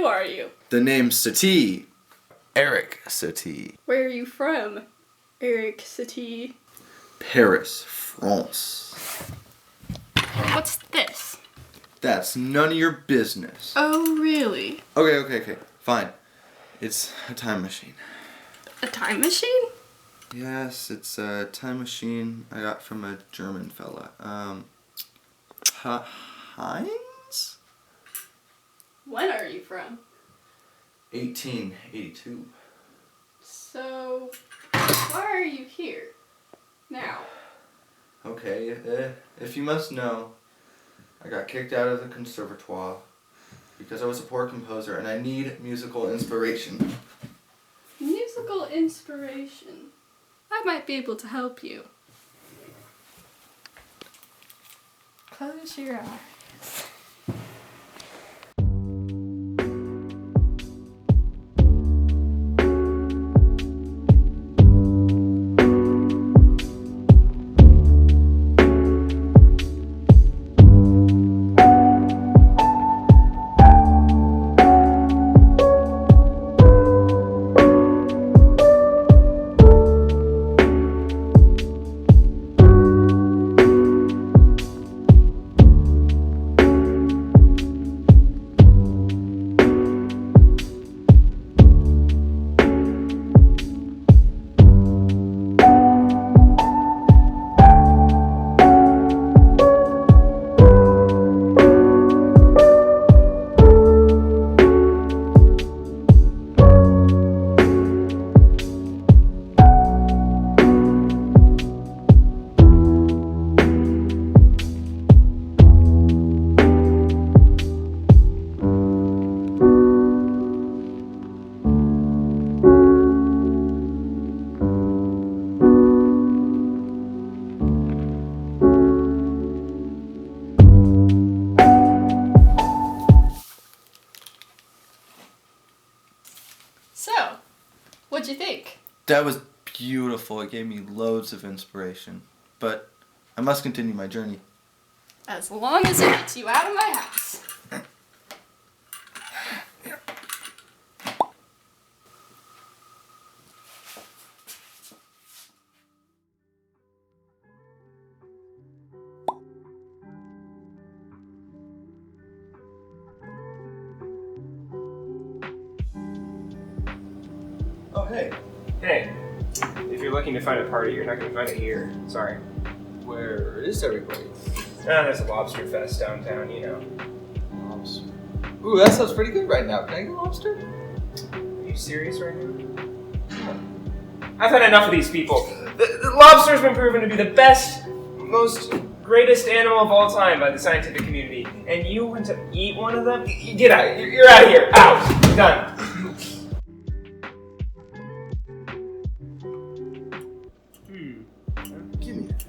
Who are you? The name's Satie. Eric Satie. Where are you from, Eric Satie? Paris, France. What's this? That's none of your business. Oh, really? Okay. Fine. It's a time machine. A time machine? Yes, it's a time machine I got from a German fella. Heinz? When are you from? 1882. So, why are you here? Now. Okay, if you must know, I got kicked out of the conservatoire because I was a poor composer and I need musical inspiration. Musical inspiration? I might be able to help you. Close your eyes. So, what'd you think? That was beautiful. It gave me loads of inspiration. But I must continue my journey. As long as it gets you out of my house. Oh, hey. Hey, if you're looking to find a party, you're not going to find it here. Sorry. Where is everybody? There's a lobster fest downtown, you know. Lobster. Ooh, that sounds pretty good right now. Can I get a lobster? Are you serious right now? I've had enough of these people. The lobster's been proven to be the best, most greatest animal of all time by the scientific community. And you want to eat one of them? Get out. You're out of here. Out. Done. Give me that.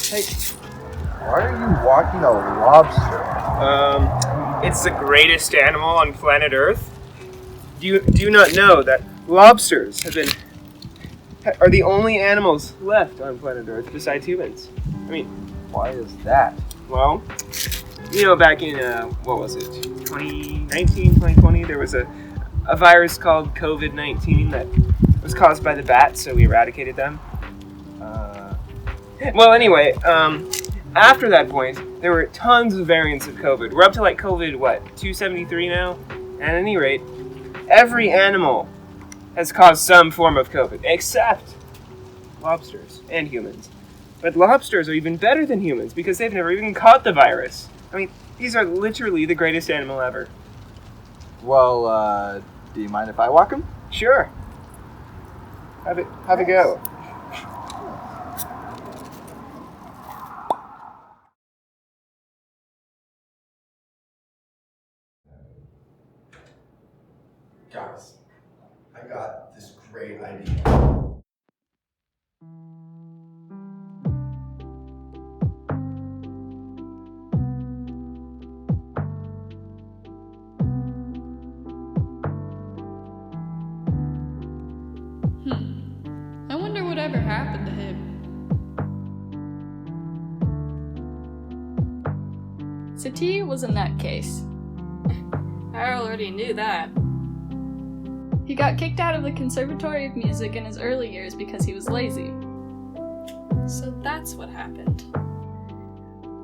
Hey, why are you walking a lobster? It's the greatest animal on planet Earth. Do you not know that lobsters are the only animals left on planet Earth besides humans? I mean, Why is that? well, you know, back in, what was it, 2019, 2020, there was a virus called COVID-19 that was caused by the bats, so we eradicated them. Well, anyway, after that point, there were tons of variants of COVID. We're up to like COVID, 273 now? At any rate, every animal has caused some form of COVID, except lobsters and humans. But lobsters are even better than humans because they've never even caught the virus. I mean, these are literally the greatest animal ever. Well, do you mind if I walk him? Sure. Have a go. Guys, I got this great idea. I wonder whatever happened to him. Satie was a nutcase. I already knew that. He got kicked out of the Conservatory of Music in his early years because he was lazy. So that's what happened.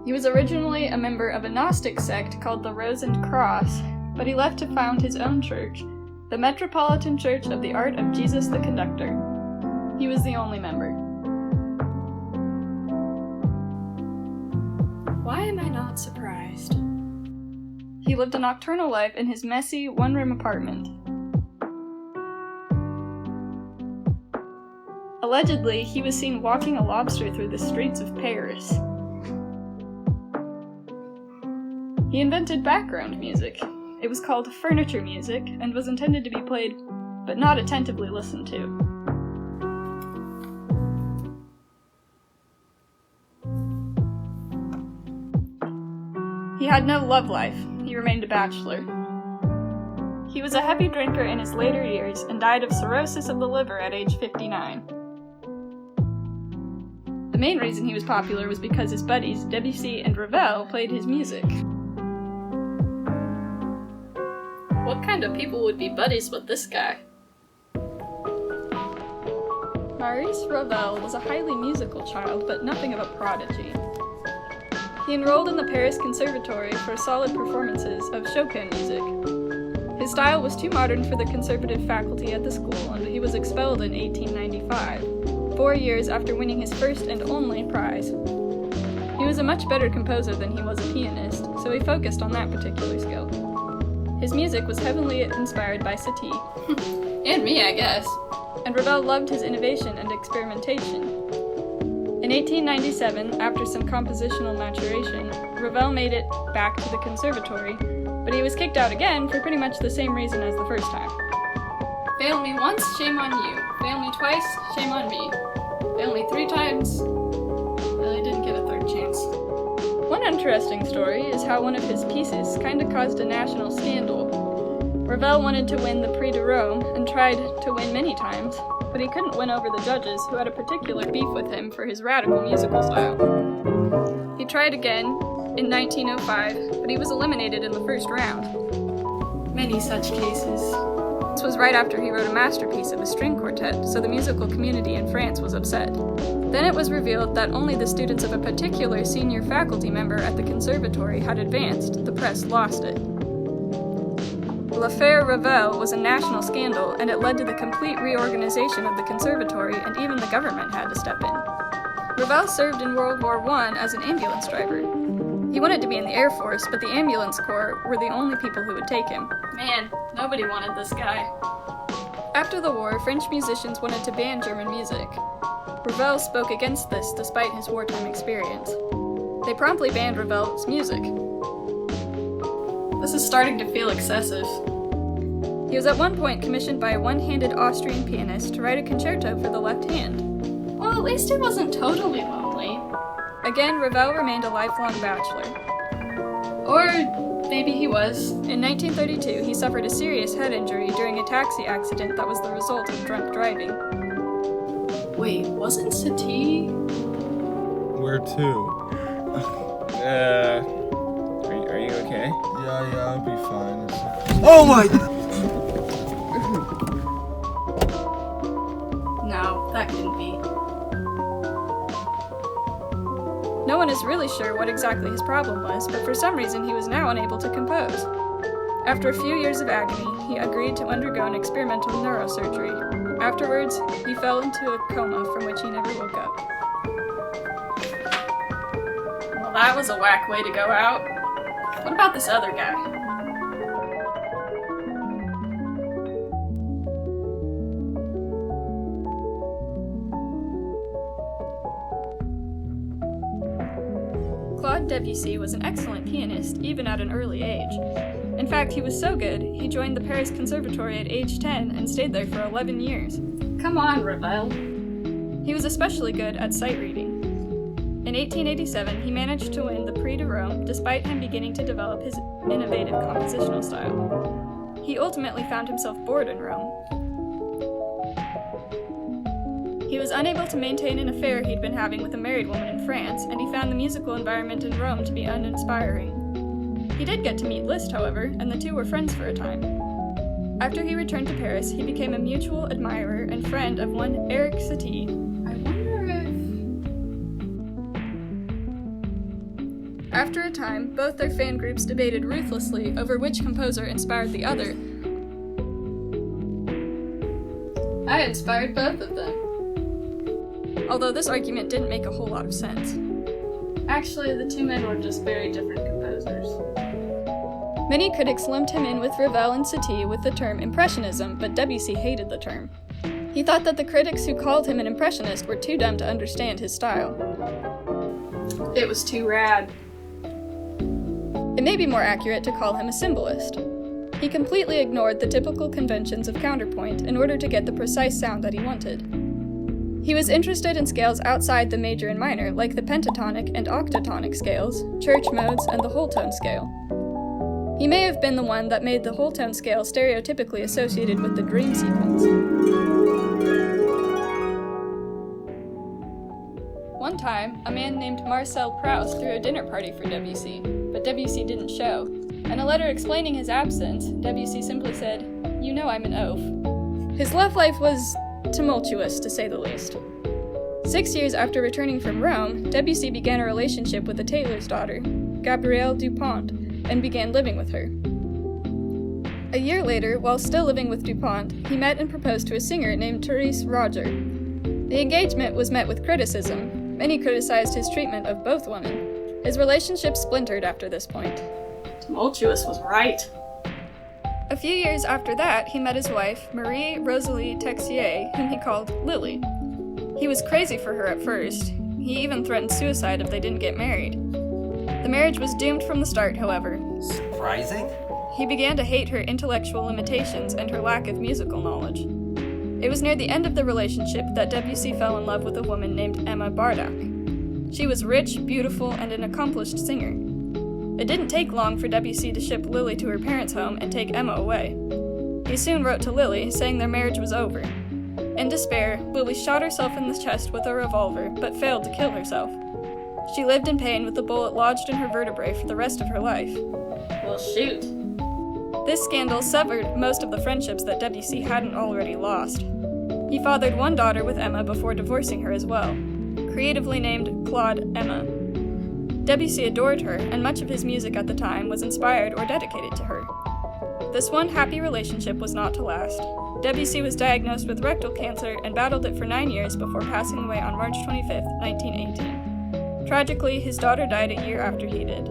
He was originally a member of a Gnostic sect called the Rose and Cross, but he left to found his own church, the Metropolitan Church of the Art of Jesus the Conductor. He was the only member. Why am I not surprised? He lived a nocturnal life in his messy, one-room apartment. Allegedly, he was seen walking a lobster through the streets of Paris. He invented background music. It was called furniture music and was intended to be played, but not attentively listened to. He had no love life. He remained a bachelor. He was a heavy drinker in his later years and died of cirrhosis of the liver at age 59. The main reason he was popular was because his buddies, Debussy and Ravel, played his music. What kind of people would be buddies with this guy? Maurice Ravel was a highly musical child, but nothing of a prodigy. He enrolled in the Paris Conservatory for solid performances of Chopin music. His style was too modern for the conservative faculty at the school, and he was expelled in 1895, 4 years after winning his first and only prize. He was a much better composer than he was a pianist, so he focused on that particular skill. His music was heavily inspired by Satie. And me, I guess. And Ravel loved his innovation and experimentation. In 1897, after some compositional maturation, Ravel made it back to the conservatory, but he was kicked out again for pretty much the same reason as the first time. Fail me once, shame on you. Fail me twice, shame on me. Fail me 3 times. Well, I didn't get a third chance. One interesting story is how one of his pieces kinda caused a national scandal. Ravel wanted to win the Prix de Rome and tried to win many times, but he couldn't win over the judges who had a particular beef with him for his radical musical style. He tried again in 1905, but he was eliminated in the first round. Many such cases. This was right after he wrote a masterpiece of a string quartet, so the musical community in France was upset. Then it was revealed that only the students of a particular senior faculty member at the conservatory had advanced. The press lost it. L'affaire Ravel was a national scandal, and it led to the complete reorganization of the conservatory, and even the government had to step in. Ravel served in World War I as an ambulance driver. He wanted to be in the Air Force, but the ambulance corps were the only people who would take him. Man, nobody wanted this guy. After the war, French musicians wanted to ban German music. Ravel spoke against this despite his wartime experience. They promptly banned Ravel's music. This is starting to feel excessive. He was at one point commissioned by a one-handed Austrian pianist to write a concerto for the left hand. Well, at least he wasn't totally lonely. Again, Ravel remained a lifelong bachelor. Or maybe he was. In 1932, he suffered a serious head injury during a taxi accident that was the result of drunk driving. Wait, wasn't Satie? Where to? Are you okay? Yeah, I'll be fine. Oh my! No, that couldn't be. No one is really sure what exactly his problem was, but for some reason he was now unable to compose. After a few years of agony, he agreed to undergo an experimental neurosurgery. Afterwards, he fell into a coma from which he never woke up. Well, that was a whack way to go out. What about this other guy? Claude Debussy was an excellent pianist, even at an early age. In fact, he was so good, he joined the Paris Conservatory at age 10 and stayed there for 11 years. Come on, Ravel. He was especially good at sight reading. In 1887, he managed to win the Prix de Rome despite him beginning to develop his innovative compositional style. He ultimately found himself bored in Rome. He was unable to maintain an affair he'd been having with a married woman in France, and he found the musical environment in Rome to be uninspiring. He did get to meet Liszt, however, and the two were friends for a time. After he returned to Paris, he became a mutual admirer and friend of one Eric Satie. I wonder if... After a time, both their fan groups debated ruthlessly over which composer inspired the other. I inspired both of them. Although this argument didn't make a whole lot of sense. Actually, the two men were just very different composers. Many critics lumped him in with Ravel and Satie with the term Impressionism, but Debussy hated the term. He thought that the critics who called him an impressionist were too dumb to understand his style. It was too rad. It may be more accurate to call him a symbolist. He completely ignored the typical conventions of counterpoint in order to get the precise sound that he wanted. He was interested in scales outside the major and minor, like the pentatonic and octatonic scales, church modes, and the whole tone scale. He may have been the one that made the whole tone scale stereotypically associated with the dream sequence. One time, a man named Marcel Proust threw a dinner party for Debussy, but Debussy didn't show. In a letter explaining his absence, Debussy simply said, "You know I'm an oaf." His love life was tumultuous, to say the least. 6 years after returning from Rome, Debussy began a relationship with a tailor's daughter, Gabrielle Dupont, and began living with her. A year later, while still living with Dupont, he met and proposed to a singer named Therese Roger. The engagement was met with criticism. Many criticized his treatment of both women. His relationship splintered after this point. Tumultuous was right. A few years after that, he met his wife, Marie Rosalie Texier, whom he called Lily. He was crazy for her at first. He even threatened suicide if they didn't get married. The marriage was doomed from the start, however. Surprising? He began to hate her intellectual limitations and her lack of musical knowledge. It was near the end of the relationship that Debussy fell in love with a woman named Emma Bardak. She was rich, beautiful, and an accomplished singer. It didn't take long for Debussy to ship Lily to her parents' home and take Emma away. He soon wrote to Lily, saying their marriage was over. In despair, Lily shot herself in the chest with a revolver, but failed to kill herself. She lived in pain with a bullet lodged in her vertebrae for the rest of her life. Well, shoot. This scandal severed most of the friendships that Debussy hadn't already lost. He fathered one daughter with Emma before divorcing her as well, creatively named Claude Emma. Debussy adored her, and much of his music at the time was inspired or dedicated to her. This one happy relationship was not to last. Debussy was diagnosed with rectal cancer and battled it for 9 years before passing away on March 25, 1918. Tragically, his daughter died a year after he did.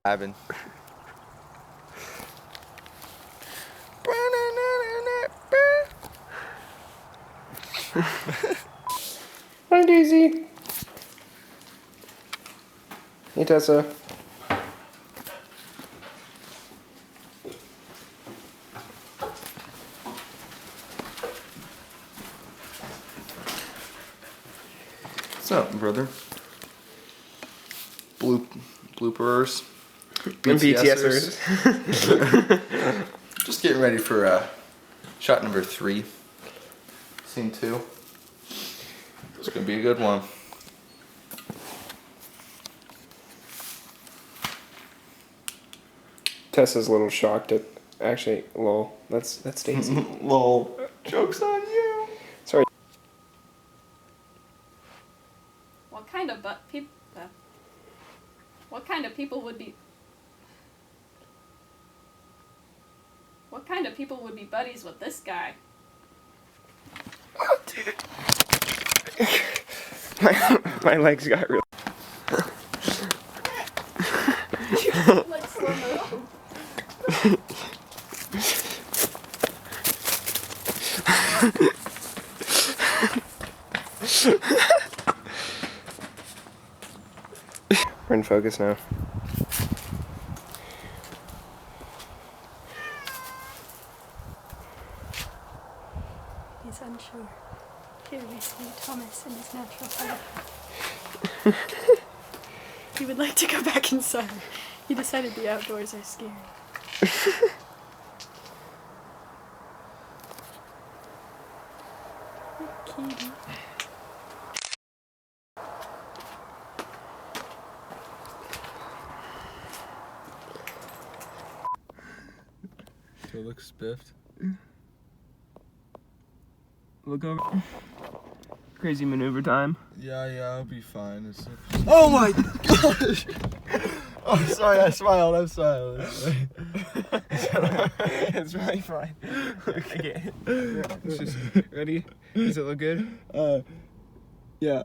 Having. Hi, Daisy. Hey, Tessa. What's up, brother? bloopers. And BTSers. Just getting ready for shot number 3. Scene 2. It's gonna be a good one. Tessa's a little shocked at. Actually, lol. That's Stacy. Lol. Joke's on you. Sorry. What kind of What kind of people would be? What kind of people would be buddies with this guy? Oh, dude. my legs got real. Like slow mo. We're in focus now. He's unsure. Here we see Thomas in his natural habitat. He would like to go back inside. He decided the outdoors are scary. Kitty. Still looks spiffed. Look over. Crazy maneuver time. Yeah, I'll be fine. Oh my gosh! Oh, sorry, I smiled. I'm silent. It's really fine. Okay. It's just ready. Does it look good? Yeah.